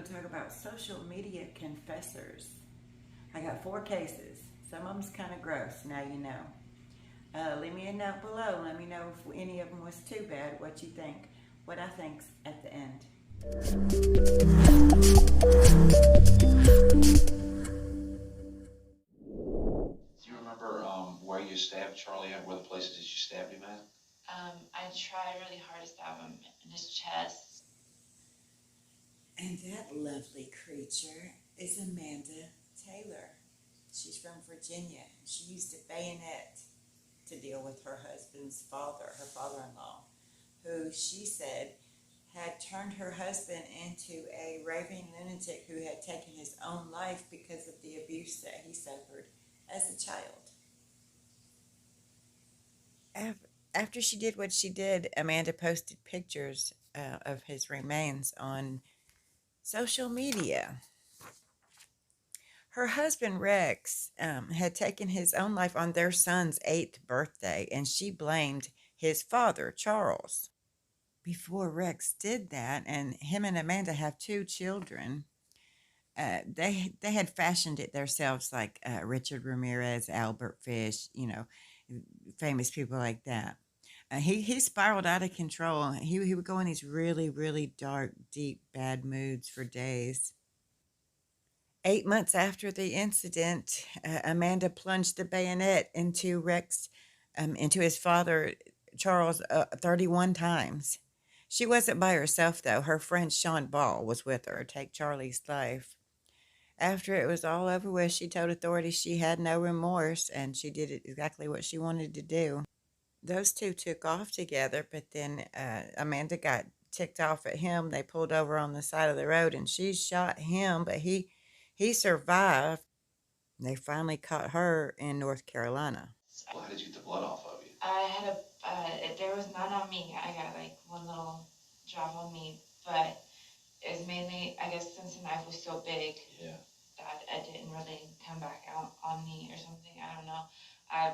want to talk about social media confessors. I got 4 cases. Some of them's kind of gross, now you know. Leave me a note below. Let me know if any of them was too bad, what you think, what I think's at the end. Do you remember where you stabbed Charlie at? Where the places that you stabbed him at? I tried really hard to stab him in his chest. And that lovely creature is Amanda Taylor. She's from Virginia. She used a bayonet to deal with her husband's father, her father-in-law, who she said had turned her husband into a raving lunatic who had taken his own life because of the abuse that he suffered as a child. After she did what she did, Amanda posted pictures of his remains on social media. Her husband, Rex, had taken his own life on their son's 8th birthday, and she blamed his father, Charles. Before Rex did that, and him and Amanda have 2 children, they had fashioned it themselves, like Richard Ramirez, Albert Fish, famous people like that. He spiraled out of control. He would go in these really, really dark, deep, bad moods for days. 8 months after the incident, Amanda plunged the bayonet into his father, Charles, 31 times. She wasn't by herself, though. Her friend Sean Ball was with her to take Charlie's life. After it was all over with, she told authorities she had no remorse and she did exactly what she wanted to do. Those 2 took off together, but then Amanda got ticked off at him. They pulled over on the side of the road and she shot him, but he survived. They finally caught her in North Carolina. Well, how did you get the blood off of you? There was none on me. I got like one little drop on me, but it was mainly, I guess, since the knife was so big. Yeah. That it didn't really come back out on me or something. I don't know.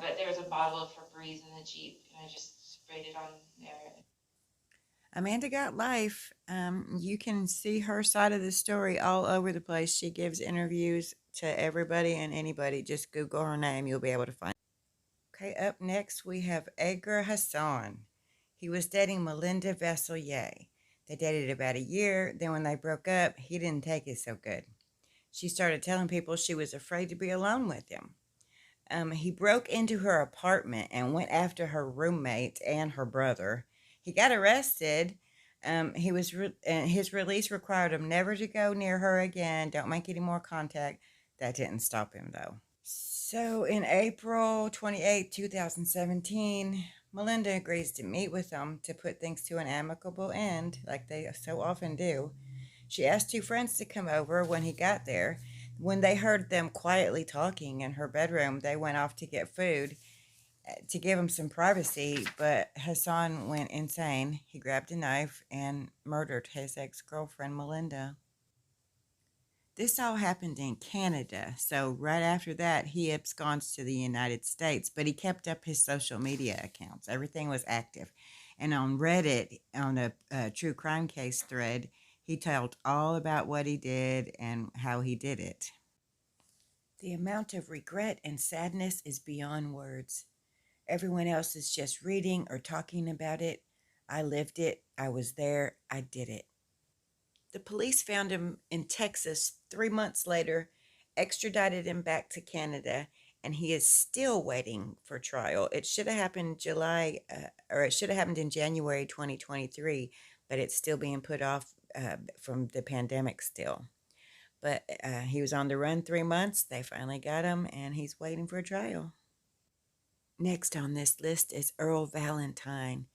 But there was a bottle of Febreze in the Jeep, and I just sprayed it on there. Amanda got life. You can see her side of the story all over the place. She gives interviews to everybody and anybody. Just Google her name, you'll be able to find her. Okay, up next we have Edgar Hassan. He was dating Melinda Vasilier. They dated about a year. Then when they broke up, he didn't take it so good. She started telling people she was afraid to be alone with him. He broke into her apartment and went after her roommate and her brother. He got arrested. His release required him never to go near her again. Don't make any more contact. That didn't stop him, though. So in April 28, 2017, Melinda agrees to meet with him to put things to an amicable end, like they so often do. She asked 2 friends to come over when he got there. When they heard them quietly talking in her bedroom, they went off to get food to give him some privacy, but Hassan went insane. He grabbed a knife and murdered his ex-girlfriend, Melinda. This all happened in Canada, so right after that, he absconds to the United States, but he kept up his social media accounts. Everything was active. And on Reddit, on a true crime case thread, he told all about what he did and how he did it. The amount of regret and sadness is beyond words. Everyone else is just reading or talking about it. I lived it. I was there. I did it. The police found him in Texas 3 months later, extradited him back to Canada, and he is still waiting for trial. It should have happened it should have happened in January 2023, but it's still being put off from the pandemic still. But he was on the run 3 months. They finally got him, and he's waiting for a trial. Next on this list is Earl Valentine,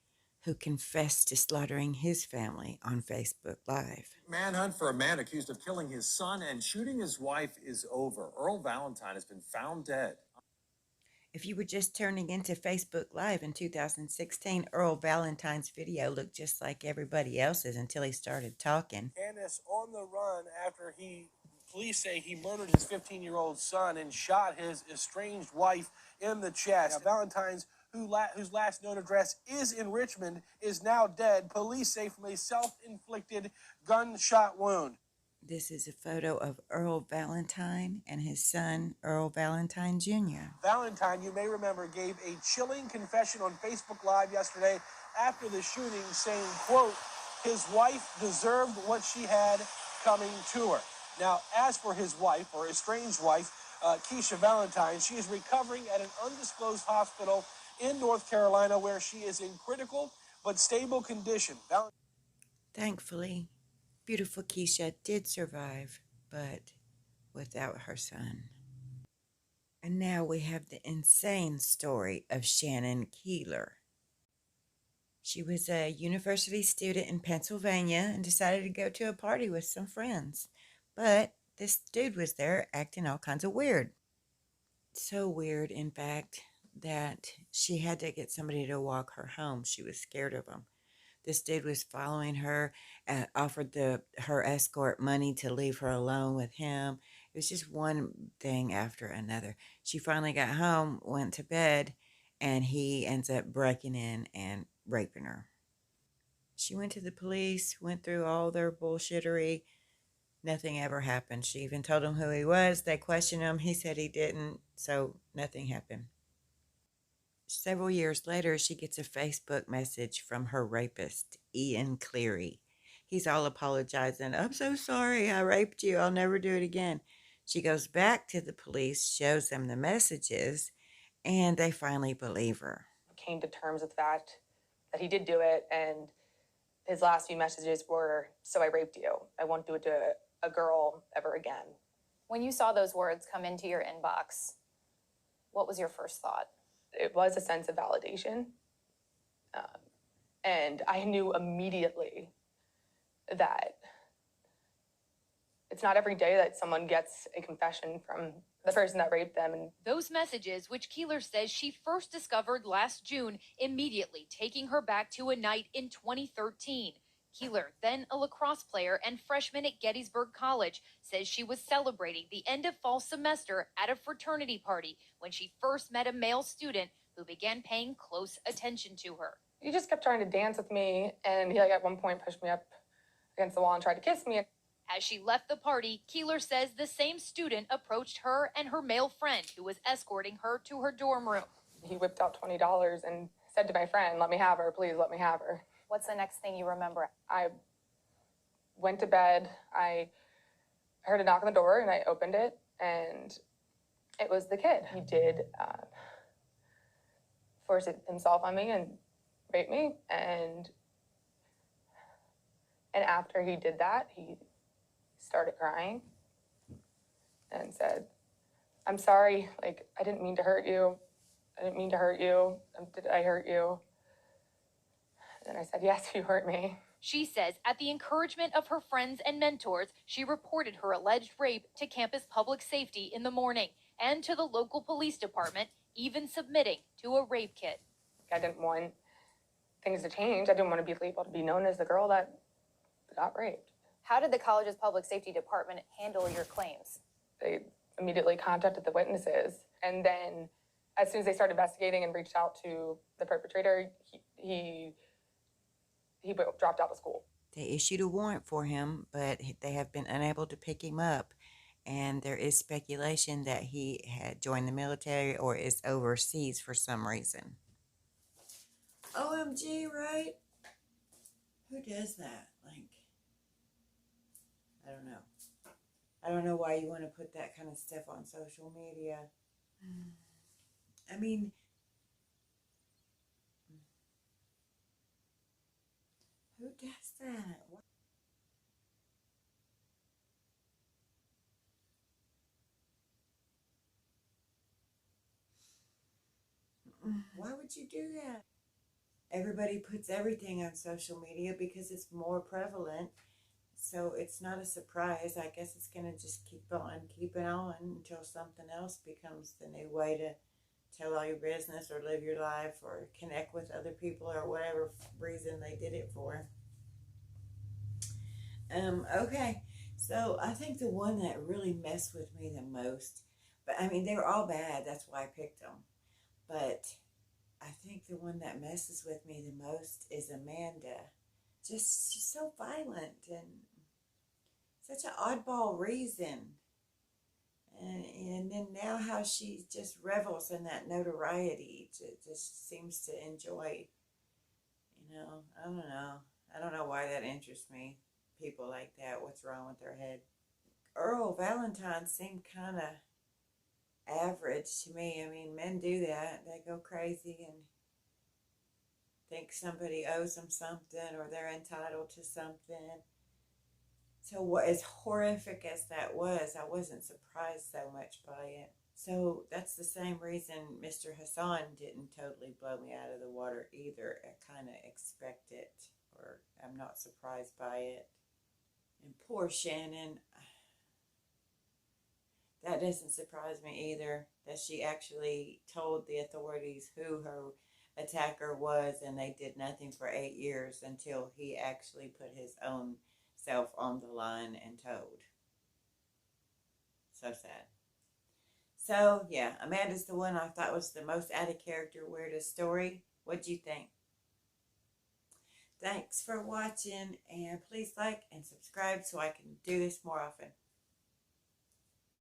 who confessed to slaughtering his family on Facebook Live. Manhunt for a man accused of killing his son and shooting his wife is over. Earl Valentine has been found dead. If you were just turning into Facebook Live in 2016, Earl Valentine's video looked just like everybody else's until he started talking. Ennis on the run after police say he murdered his 15-year-old son and shot his estranged wife in the chest. Now, Valentine's, whose last known address is in Richmond, is now dead, police say, from a self-inflicted gunshot wound. This is a photo of Earl Valentine and his son, Earl Valentine Jr. Valentine, you may remember, gave a chilling confession on Facebook Live yesterday after the shooting, saying, quote, his wife deserved what she had coming to her. Now, as for his wife, or estranged wife, Keisha Valentine, she is recovering at an undisclosed hospital in North Carolina where she is in critical but stable condition. Thankfully, beautiful Keisha did survive, but without her son. And now we have the insane story of Shannon Keeler. She was a university student in Pennsylvania and decided to go to a party with some friends. But this dude was there acting all kinds of weird. So weird, in fact, that she had to get somebody to walk her home. She was scared of him. This dude was following her, offered her escort money to leave her alone with him. It was just one thing after another. She finally got home, went to bed, and he ends up breaking in and raping her. She went to the police, went through all their bullshittery. Nothing ever happened. She even told him who he was. They questioned him. He said he didn't, so nothing happened. Several years later, she gets a Facebook message from her rapist, Ian Cleary. He's all apologizing. I'm so sorry I raped you. I'll never do it again. She goes back to the police, shows them the messages, and they finally believe her. Came to terms with the fact that he did do it, and his last few messages were, so I raped you. I won't do it to a girl ever again. When you saw those words come into your inbox, what was your first thought? It was a sense of validation. And I knew immediately that it's not every day that someone gets a confession from the person that raped them. And those messages, which Keeler says she first discovered last June, immediately taking her back to a night in 2013. Keeler, then a lacrosse player and freshman at Gettysburg College, says she was celebrating the end of fall semester at a fraternity party when she first met a male student who began paying close attention to her. he just kept trying to dance with me, and he at one point pushed me up against the wall and tried to kiss me. As she left the party, Keeler says the same student approached her and her male friend who was escorting her to her dorm room. He whipped out $20 and said to my friend, let me have her, please let me have her. What's the next thing you remember? I went to bed. I heard a knock on the door, and I opened it, and it was the kid. He did force himself on me and rape me, and after he did that, he started crying and said, I'm sorry, like, I didn't mean to hurt you. I didn't mean to hurt you. Did I hurt you? And I said, yes, you hurt me. She says at the encouragement of her friends and mentors, she reported her alleged rape to campus public safety in the morning and to the local police department, even submitting to a rape kit. I didn't want things to change. I didn't want to be able to be known as the girl that got raped. How did the college's public safety department handle your claims? They immediately contacted the witnesses, and then as soon as they started investigating and reached out to the perpetrator, he dropped out of school. They issued a warrant for him, but they have been unable to pick him up. And there is speculation that he had joined the military or is overseas for some reason. OMG, right? Who does that? Like, I don't know. I don't know why you want to put that kind of stuff on social media. I mean, who does that? Why would you do that? Everybody puts everything on social media because it's more prevalent. So it's not a surprise. I guess it's going to just keep on until something else becomes the new way to tell all your business or live your life or connect with other people or whatever reason they did it for. Okay, so I think the one that really messed with me the most, but I mean, they were all bad. That's why I picked them. But I think the one that messes with me the most is Amanda. She's so violent and such an oddball reason. And then now how she just revels in that notoriety, just seems to enjoy, I don't know. I don't know why that interests me. People like that, what's wrong with their head? Earl Valentine seemed kind of average to me. I mean, men do that. They go crazy and think somebody owes them something or they're entitled to something. So, what as horrific as that was, I wasn't surprised so much by it. So that's the same reason Mr. Hassan didn't totally blow me out of the water either. I kind of expect it, or I'm not surprised by it. And poor Shannon, that doesn't surprise me either, that she actually told the authorities who her attacker was, and they did nothing for 8 years until he actually put his own self on the line and told. So sad. So, yeah, Amanda's the one I thought was the most out of character, weirdest story. What'd you think? Thanks for watching, and please like and subscribe so I can do this more often.